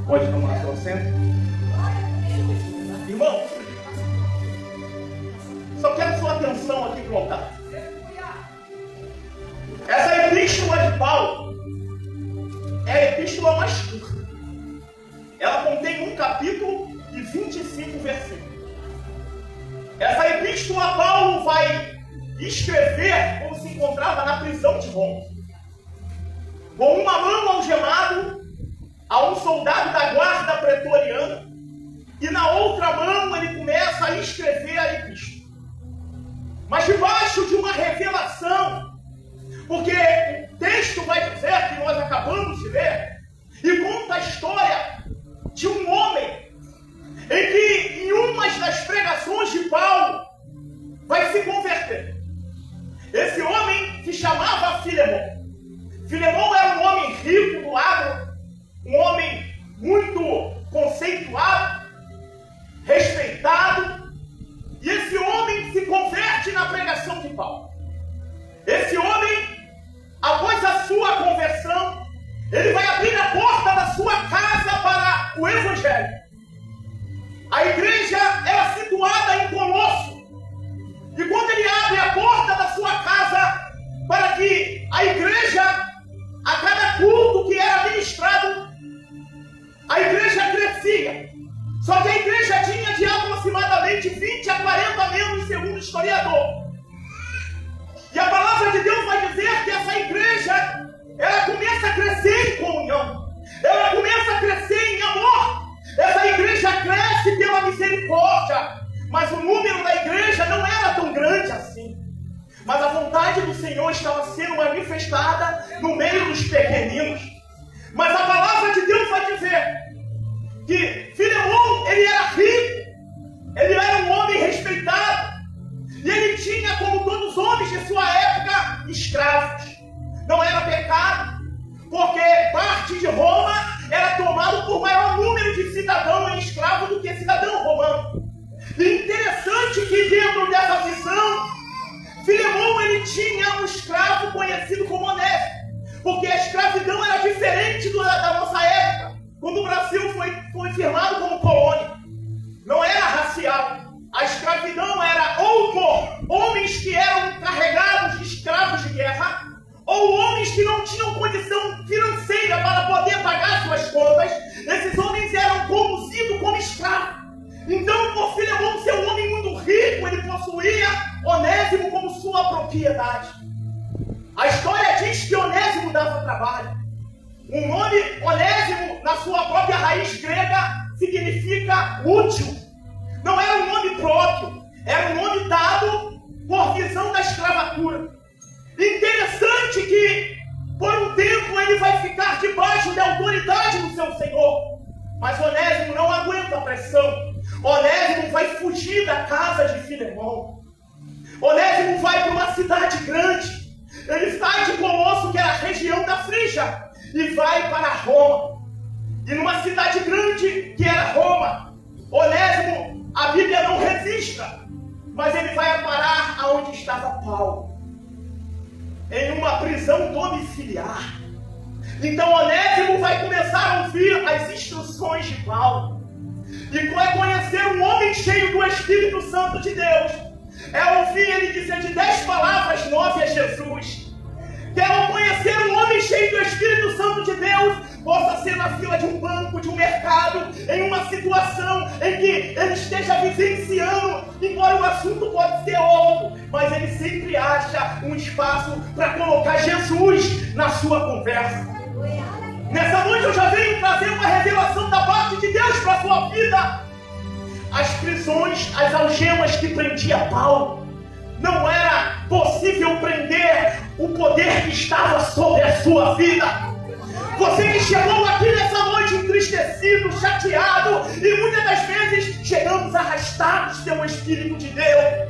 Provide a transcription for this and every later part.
Pode tomar seu assento. Irmão, só quero sua atenção aqui para o altar. Essa epístola de Paulo é a epístola mais curta. Ela contém um capítulo e 25 versículos. Essa epístola Paulo vai escrever quando se encontrava na prisão de Roma, com uma mão algemado a um soldado da guarda pretoriana, e na outra mão ele começa a escrever a epístola. Mas debaixo de uma revelação, porque o texto vai dizer, que nós acabamos de ler, e conta a história de um homem em que em uma das pregações de Paulo vai se converter. Esse homem se chamava Filemão. Filemão era um homem rico do agro, um homem muito conceituado, respeitado, e esse homem se converte na pregação de Paulo. Esse homem, após a sua conversão, ele vai abrir a porta da sua casa para o Evangelho. A igreja era situada em Colosso, e quando ele abre a porta da sua casa para que a igreja, a cada culto que era ministrado, a igreja crescia. Só que a igreja tinha de aproximadamente 20 a 40 membros, segundo o historiador. E a palavra de Deus vai dizer que essa igreja, ela começa a crescer em comunhão, ela começa a crescer em amor. Essa igreja cresce pela misericórdia, mas o número da igreja não era tão grande assim. Mas a vontade do Senhor estava sendo manifestada no meio dos pequeninos. Mas a palavra de Deus vai dizer que Filemão, ele era rico, ele era um homem respeitado, e ele tinha, como todos os homens de sua época, escravos. Não era pecado, porque parte de Roma era tomado por maior número de cidadão e escravo do que cidadão romano. E interessante que dentro dessa visão, Filemão, ele tinha um escravo conhecido como Onésimo, porque a escravidão era diferente da nossa época, quando o Brasil foi firmado como colônia. Não era racial. A escravidão era ou por homens que eram carregados de escravos de guerra, ou homens que não tinham condição financeira para poder pagar suas contas. Esses homens eram conduzidos como escravos. Então, por Filemão ser um homem muito rico, ele possuía Onésimo como sua propriedade. A história diz que Onésimo dava trabalho. O nome Onésimo, na sua própria raiz grega, significa útil. Não era um nome próprio, era um nome dado por visão da escravatura. Interessante que, por um tempo, ele vai ficar debaixo da autoridade do seu senhor. Mas Onésimo não aguenta a pressão. Onésimo vai fugir da casa de Filemão. Onésimo vai para uma cidade grande. Ele sai de Colosso, que era a região da Frígia, e vai para Roma. E numa cidade grande, que era Roma, Onésimo, a Bíblia não registra, mas ele vai parar aonde estava Paulo, em uma prisão domiciliar. Então Onésimo vai começar a ouvir as instruções de Paulo, e vai conhecer um homem cheio do Espírito Santo de Deus. É ouvir ele dizer de 10 palavras 9 a Jesus. Quero conhecer um homem cheio do Espírito Santo de Deus, possa ser na fila de um banco, de um mercado, em uma situação em que ele esteja vivenciando, embora o assunto pode ser outro, mas ele sempre acha um espaço para colocar Jesus na sua conversa. Nessa noite eu já venho trazer uma revelação da parte de Deus para a sua vida. As prisões, as algemas que prendia Paulo, não era possível prender o poder que estava sobre a sua vida. Você que chegou aqui nessa noite entristecido, chateado, e muitas das vezes chegamos arrastados pelo Espírito de Deus.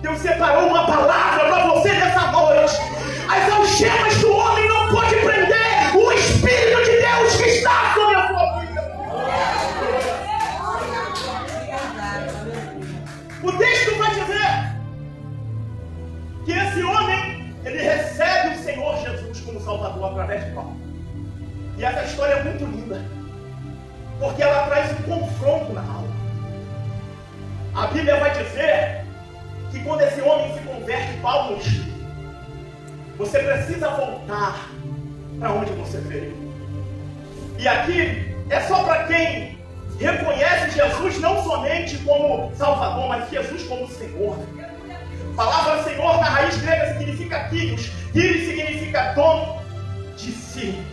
Deus separou uma palavra para você nessa noite. As algemas do homem não podem prender o Espírito de Deus que está sobre a sua vida. O texto vai dizer que esse homem, ele recebe o Senhor Jesus como Salvador através de Paulo. E essa história é muito linda. porque ela traz um confronto na alma. A Bíblia vai dizer que quando esse homem se converte, Paulo, você precisa voltar para onde você veio. E aqui é só para quem reconhece Jesus não somente como Salvador, mas Jesus como Senhor. A palavra Senhor na raiz grega significa Kyrios. Kyrios significa dono de si.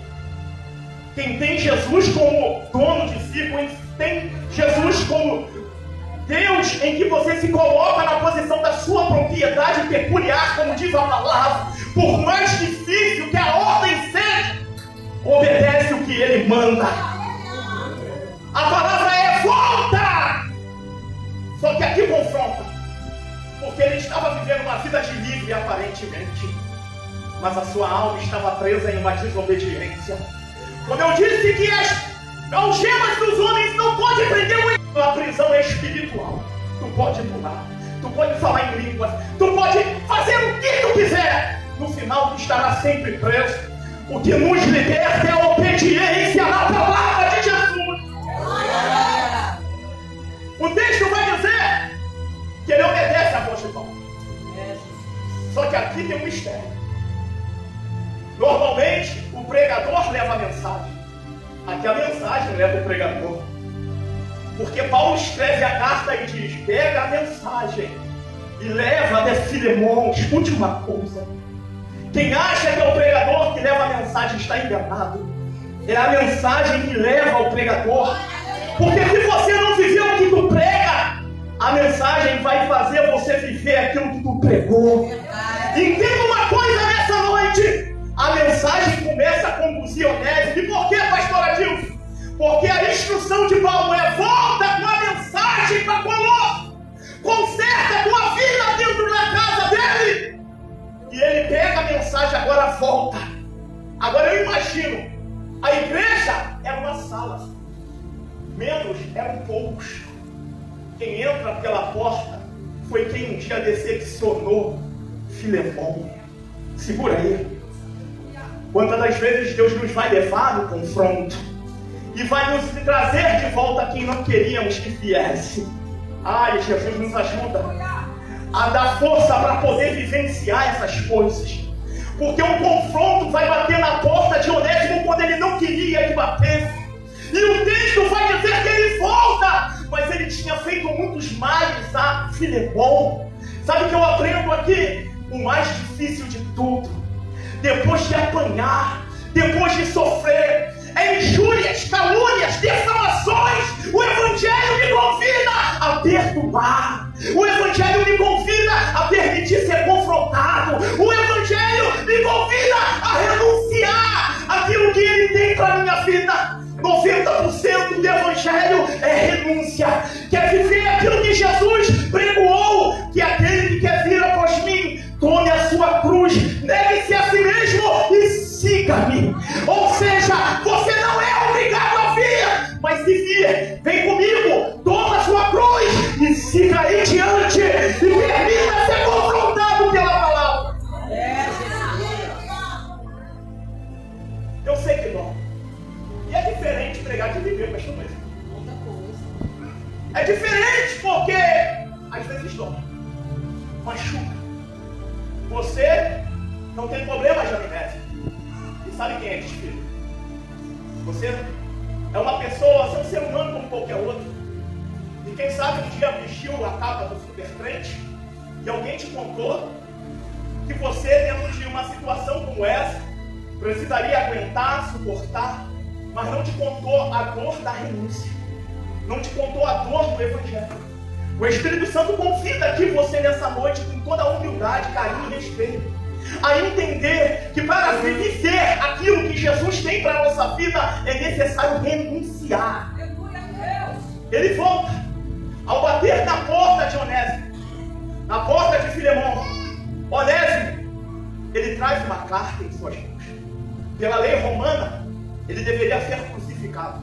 Quem tem Jesus como dono de si, quem tem Jesus como Deus em que você se coloca na posição da sua propriedade peculiar, como diz a palavra, por mais difícil que a ordem seja, obedece o que ele manda. A palavra é volta! Só que aqui confronta, porque ele estava vivendo uma vida de livre aparentemente, mas a sua alma estava presa em uma desobediência. Quando eu disse que as algemas dos homens não podem prender a prisão é espiritual. Tu pode pular, tu pode falar em línguas, tu pode fazer o que tu quiser. No final tu estarás sempre preso. O que nos liberta é a obediência na palavra de Jesus. O texto vai dizer que ele obedece a voz de Paulo. Só que aqui tem um mistério. Normalmente o pregador leva a mensagem. Aqui a mensagem leva o pregador. Porque Paulo escreve a carta e diz: pega a mensagem e leva até Filemão. Escute uma coisa: quem acha que é o pregador que leva a mensagem está enganado. É a mensagem que leva ao pregador. Porque se você não viver o que tu prega, a mensagem vai fazer você viver aquilo que tu pregou. Entenda uma coisa nessa noite: a mensagem começa a conduzir Onésimo. E por que, pastor Adilson? Porque a instrução de Paulo é: volta com a mensagem para Colossos, conserta a tua vida dentro da casa dele. E ele pega a mensagem, agora volta. Agora eu imagino, a igreja era uma sala, membros eram poucos. Quem entra pela porta foi quem um dia decepcionou Filemão. Segura aí. Quantas das vezes Deus nos vai levar no confronto e vai nos trazer de volta quem não queríamos que viesse. Ai, Jesus nos ajuda a dar força para poder vivenciar essas coisas. Porque o confronto vai bater na porta de Onésimo quando ele não queria que batesse. E o texto vai dizer que ele volta, mas ele tinha feito muitos males a Filemão. Sabe o que eu aprendo aqui? O mais difícil de tudo, depois de apanhar, depois de sofrer, injúrias, calúnias, difamações, o Evangelho me convida a perdoar. O Evangelho me convida a permitir ser confrontado. O Evangelho me convida a renunciar aquilo que ele tem para a minha vida. 90% do Evangelho é renúncia. Quer viver aquilo que Jesus pregoou, que aquele que quer vir após mim, tome a sua cruz, negue-se a si mesmo e siga-me. Ou seja, você não é obrigado a vir, mas se vir, vem comigo, toma a sua cruz e siga aí diante e permita ser confrontado pela palavra. Eu sei que não. E é diferente pregar de viver, pastor, mas é diferente porque às vezes dói, machuca. Você não tem problema de amnésia. E sabe quem é que te fez? Você é uma pessoa, você é um ser humano como qualquer outro. E quem sabe um dia vestiu a capa do super crente e alguém te contou que você, dentro de uma situação como essa, precisaria aguentar, suportar, mas não te contou a dor da renúncia. Não te contou a dor do Evangelho. O Espírito Santo convida aqui você nessa noite, com toda a humildade, carinho e respeito, a entender que para viver aquilo que Jesus tem para a nossa vida é necessário renunciar. Ele volta. Ao bater na porta de Onésimo, na porta de Filemão, Onésimo, ele traz uma carta em suas mãos. Pela lei romana, ele deveria ser crucificado.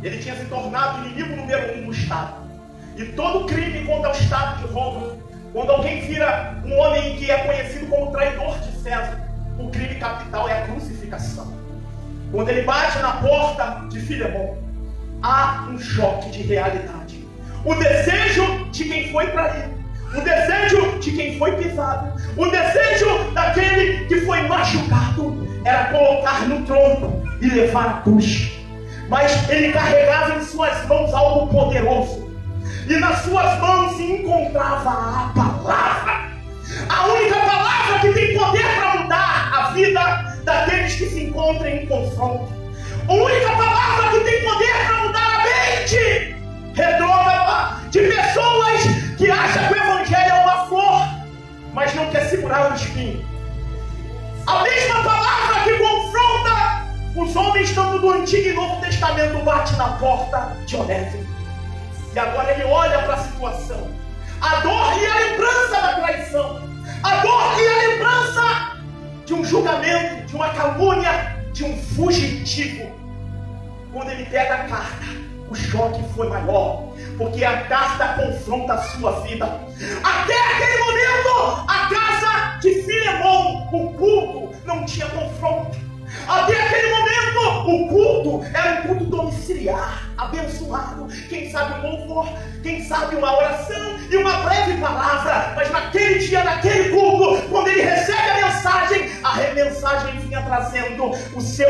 Ele tinha se tornado inimigo número 1 do Estado. E todo crime contra o Estado de Roma, quando alguém vira um homem que é conhecido como traidor de César, o crime capital é a crucificação. Quando ele bate na porta de Filemão, há um choque de realidade. O desejo de quem foi traído, o desejo de quem foi pisado, o desejo daquele que foi machucado era colocar no tronco e levar a cruz. Mas ele carregava em suas mãos algo poderoso, e nas suas mãos se encontrava a palavra, a única palavra que tem poder para mudar a vida daqueles que se encontram em confronto, a única palavra que tem poder para mudar a mente retrógrada de pessoas que acham que o evangelho é uma flor, mas não quer segurar o espinho. A mesma palavra que confronta os homens tanto do Antigo e Novo Testamento bate na porta de Onésimo. E agora ele olha para a situação, a dor e a lembrança da traição, a dor e a lembrança de um julgamento, de uma calúnia, de um fugitivo. Quando ele pega a carta, o choque foi maior, porque a carta confronta a sua vida. Até aquele momento, a casa de Filemão, o culto, não tinha confronto. Até aquele momento, o culto era um culto domiciliar, abençoado. Quem sabe um louvor, quem sabe uma oração e uma breve palavra. Mas naquele dia, naquele culto, quando ele recebe a mensagem vinha trazendo o seu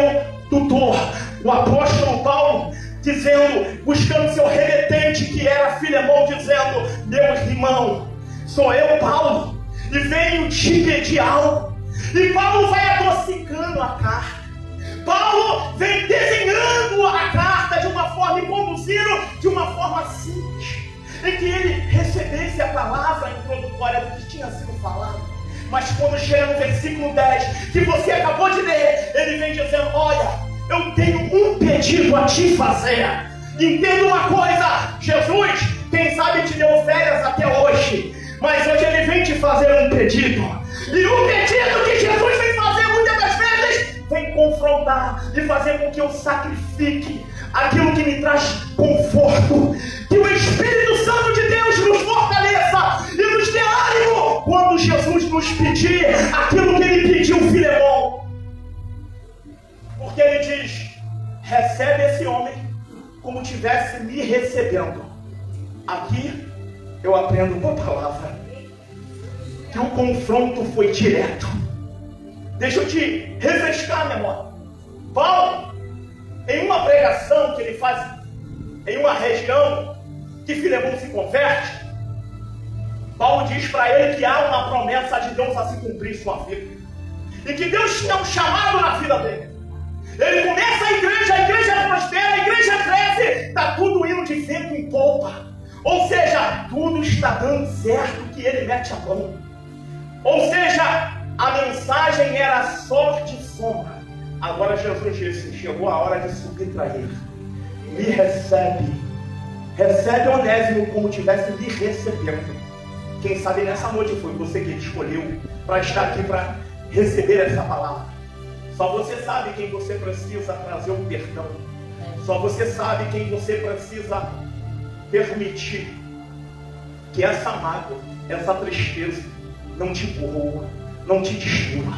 tutor, o apóstolo Paulo, dizendo, buscando seu remetente, que era Filemão, dizendo: meu irmão, sou eu, Paulo, e venho te pedir algo. E Paulo vai adocicando a carta. Paulo vem desenhando a carta de uma forma e conduzindo de uma forma simples, em que ele recebesse a palavra introdutória do que tinha sido falado. Mas quando chega no versículo 10, que você acabou de ler, ele vem dizendo: olha, eu tenho um pedido a te fazer. Entenda uma coisa, Jesus, quem sabe te deu férias até hoje, mas hoje ele vem te fazer um pedido. E o pedido que Jesus vem fazer muitas das vezes, vem confrontar e fazer com que eu sacrifique aquilo que me traz conforto. Que o Espírito Santo de Deus nos fortaleça e nos dê ânimo quando Jesus nos pedir aquilo que ele pediu Filemão. Porque ele diz: recebe esse homem como tivesse me recebendo. Aqui eu aprendo com a palavra que o confronto foi direto. Deixa eu te refrescar a memória. Paulo, em uma pregação que ele faz em uma região que Filemão se converte, Paulo diz para ele que há uma promessa de Deus a se cumprir em sua vida, e que Deus tinha um chamado na vida dele. Ele começa a igreja prospera, a igreja cresce, está tudo indo de vento em polpa. Ou seja, tudo está dando certo que ele mete a mão. Ou seja, a mensagem era sorte e sombra. Agora Jesus disse: chegou a hora de subir para ele. Me recebe. Recebe Onésimo como tivesse me recebendo. Quem sabe nessa noite foi você que escolheu para estar aqui para receber essa palavra. Só você sabe quem você precisa trazer o perdão. Só você sabe quem você precisa permitir que essa mágoa, essa tristeza não te corroa, não te destrua.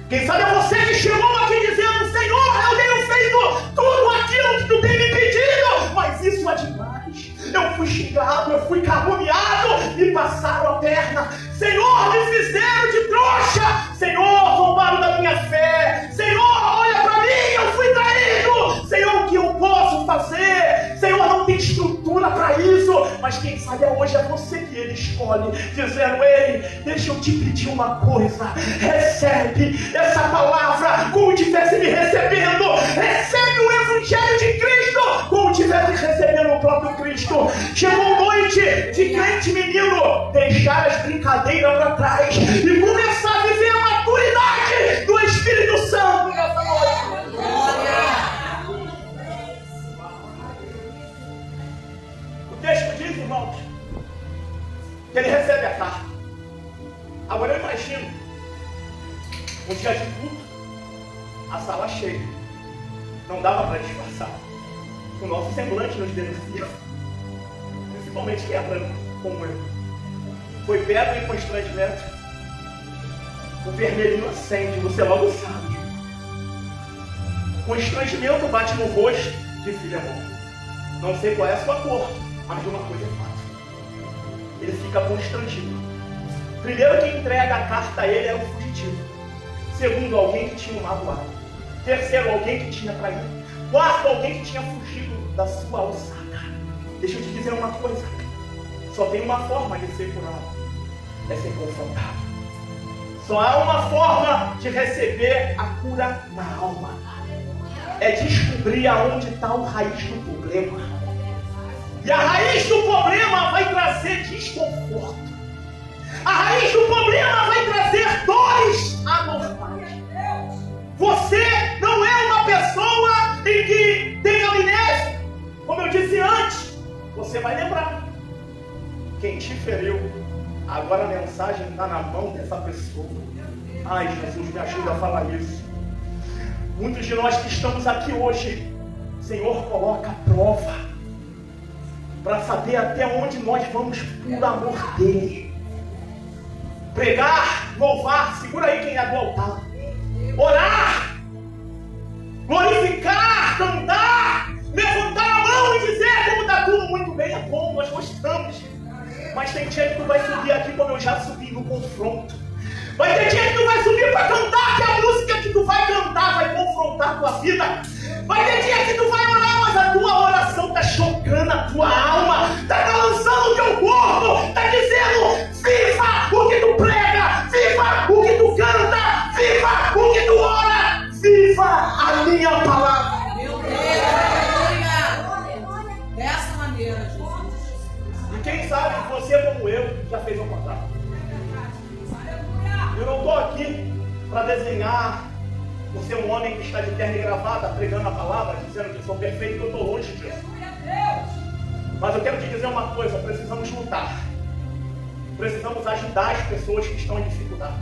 Quem sabe é você que chegou aqui dizendo: Senhor, eu tenho feito tudo aquilo que tu tem me pedido, mas isso é demais. Eu fui xingado, eu fui caluniado, me passaram a perna. Senhor, me fizeram de trouxa. Senhor, roubaram da minha fé. Senhor, olha para mim, eu fui traído. Senhor, o que eu posso fazer? Senhor, não tem estrutura para isso. Mas quem sabe hoje é você que ele escolhe, dizendo: ei, deixa eu te pedir uma coisa. Recebe essa palavra como tivesse me recebendo. Recebe o Evangelho de Cristo como tivesse recebendo o próprio Cristo. Chegou noite de crente menino deixar as brincadeiras para trás e começar a viver a maturidade do Espírito Santo nessa noite. O texto diz, irmãos, que ele recebe a carta. Agora eu imagino um dia de culto, a sala cheia, não dava para disfarçar. O nosso semblante nos denuncia, principalmente quem é branco, como eu. Foi pedra e constrangimento. O vermelhinho acende, você logo sabe. O constrangimento bate no rosto de Filemão. Não sei qual é a sua cor, mas de uma coisa é fácil. Ele fica constrangido. Primeiro, quem entrega a carta a ele era um fugitivo. Segundo, alguém que tinha um magoado. Terceiro, alguém que tinha traído. Quarto, alguém que tinha fugido da sua alçada. Deixa eu te dizer uma coisa. Só tem uma forma de ser curado. É ser confrontado. Só há uma forma de receber a cura na alma. É descobrir aonde está o raiz do problema. E a raiz do problema vai trazer desconforto. A raiz do problema vai trazer dores anormais. Você não é uma pessoa em que tem amnésia. Como eu disse antes, você vai lembrar quem te feriu. Agora a mensagem está na mão dessa pessoa. Ai, Jesus, me ajuda a falar isso. Muitos de nós que estamos aqui hoje, o Senhor coloca a prova para saber até onde nós vamos por amor dele. Pregar, louvar, segura aí quem é do altar. Orar, glorificar, cantar, levantar a mão e dizer como está tudo muito bem, é bom, nós gostamos. Mas tem dia que tu vai subir aqui como eu já subi no confronto. Vai ter dia que tu vai subir para cantar, que a música que tu vai cantar vai confrontar a tua vida. Vai ter dia que tu vai orar, mas a tua oração está chocando a tua alma, está balançando o teu corpo, está dizendo, viva o que tu prega, viva o que tu canta, viva o que tu ora, viva a minha palavra. Meu Deus, dessa maneira, Jesus. E quem sabe você como eu já fez o contrário. Eu não estou aqui para desenhar por ser um homem que está de terno e gravata, pregando a palavra, dizendo que sou perfeito, que eu estou longe disso. Mas eu quero te dizer uma coisa, precisamos lutar. Precisamos ajudar as pessoas que estão em dificuldade.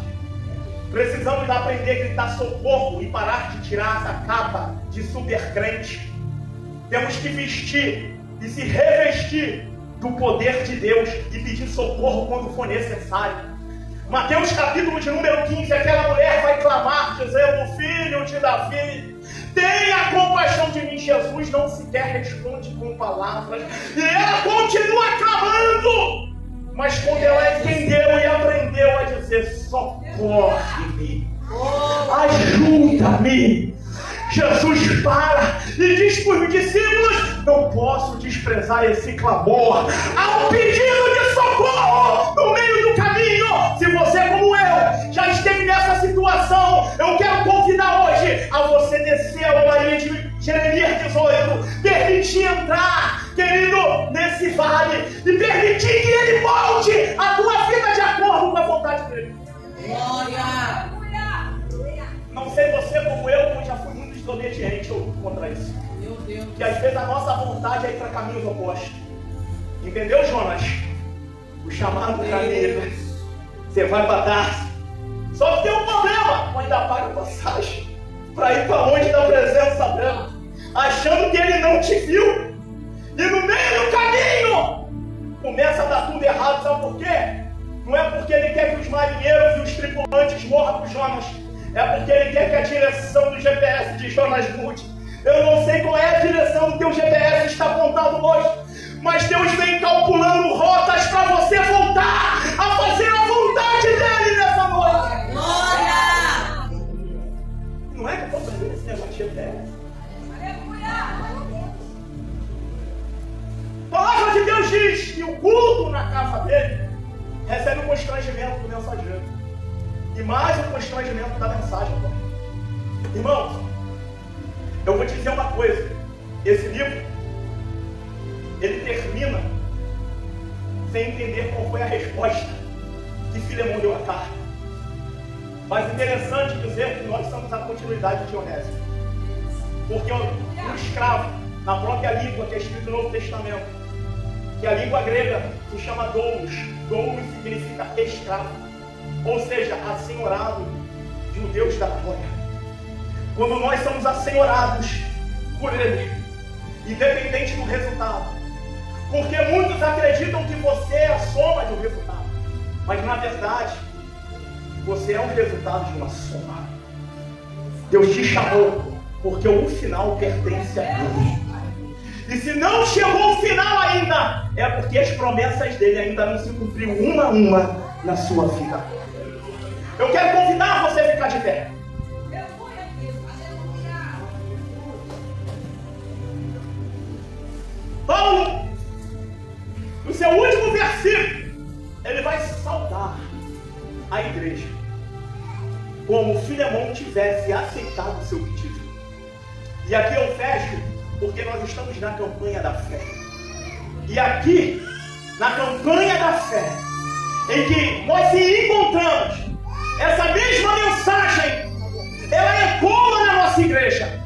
Precisamos aprender a gritar socorro e parar de tirar essa capa de super crente. Temos que vestir e se revestir do poder de Deus e pedir socorro quando for necessário. Mateus capítulo de número 15, aquela mulher vai clamar, dizendo, filho de Davi, tenha compaixão de mim. Jesus não sequer responde com palavras, e ela continua clamando, mas quando ela entendeu e aprendeu a dizer, socorre-me, ajuda-me, Jesus para e diz para os discípulos, não posso desprezar esse clamor. Há um pedido de socorro no meio do caminho. Se você, como eu, já esteve nessa situação, eu quero convidar hoje a você descer a olaria de Jeremias 18, permitir entrar, querido, nesse vale e permitir que ele molde a tua vida de acordo com a vontade dele. Glória! Não sei você como eu já fui muito desobediente contra isso. Meu Deus. Que às vezes a nossa vontade é ir para caminhos opostos. Entendeu, Jonas? O chamado caminho. Você vai para Tarso. Só que tem um problema. Tu ainda paga passagem para ir para onde da presença dela, achando que ele não te viu. E no meio do caminho começa a dar tudo errado. Sabe por quê? Não é porque ele quer que os marinheiros e os tripulantes morram com Jonas. É porque ele quer que a direção do GPS de Jonas mude. Eu não sei qual é a direção do teu GPS está apontado hoje, mas Deus vem calculando rotas para você voltar a fazer a vontade dele nessa noite. Glória! Não é que eu estou fazendo esse negócio de GPS. A palavra de Deus diz que o culto na casa dele recebe o constrangimento do mensageiro. E mais o constrangimento da mensagem. Irmãos, eu vou te dizer uma coisa. Esse livro, ele termina sem entender qual foi a resposta que Filemão deu à carta. Mas interessante dizer que nós somos a continuidade de Onésimo. Porque o escravo, na própria língua que é escrito no Novo Testamento, que a língua grega se chama doulos. Doulos significa escravo. Ou seja, assenhorado de um Deus da glória. Quando nós somos assenhorados por Ele, independente do resultado, porque muitos acreditam que você é a soma de um resultado, mas na verdade, você é um resultado de uma soma. Deus te chamou porque o final pertence a Ele. E se não chegou o final ainda, é porque as promessas dele ainda não se cumpriu uma a uma na sua vida. Eu quero convidar você a ficar de pé. Paulo, no seu último versículo, ele vai saudar a igreja, como Filemão tivesse aceitado o seu pedido. E aqui eu fecho, porque nós estamos na campanha da fé. E aqui, na campanha da fé, em que nós se encontramos, essa mesma mensagem, ela ecoa na nossa igreja.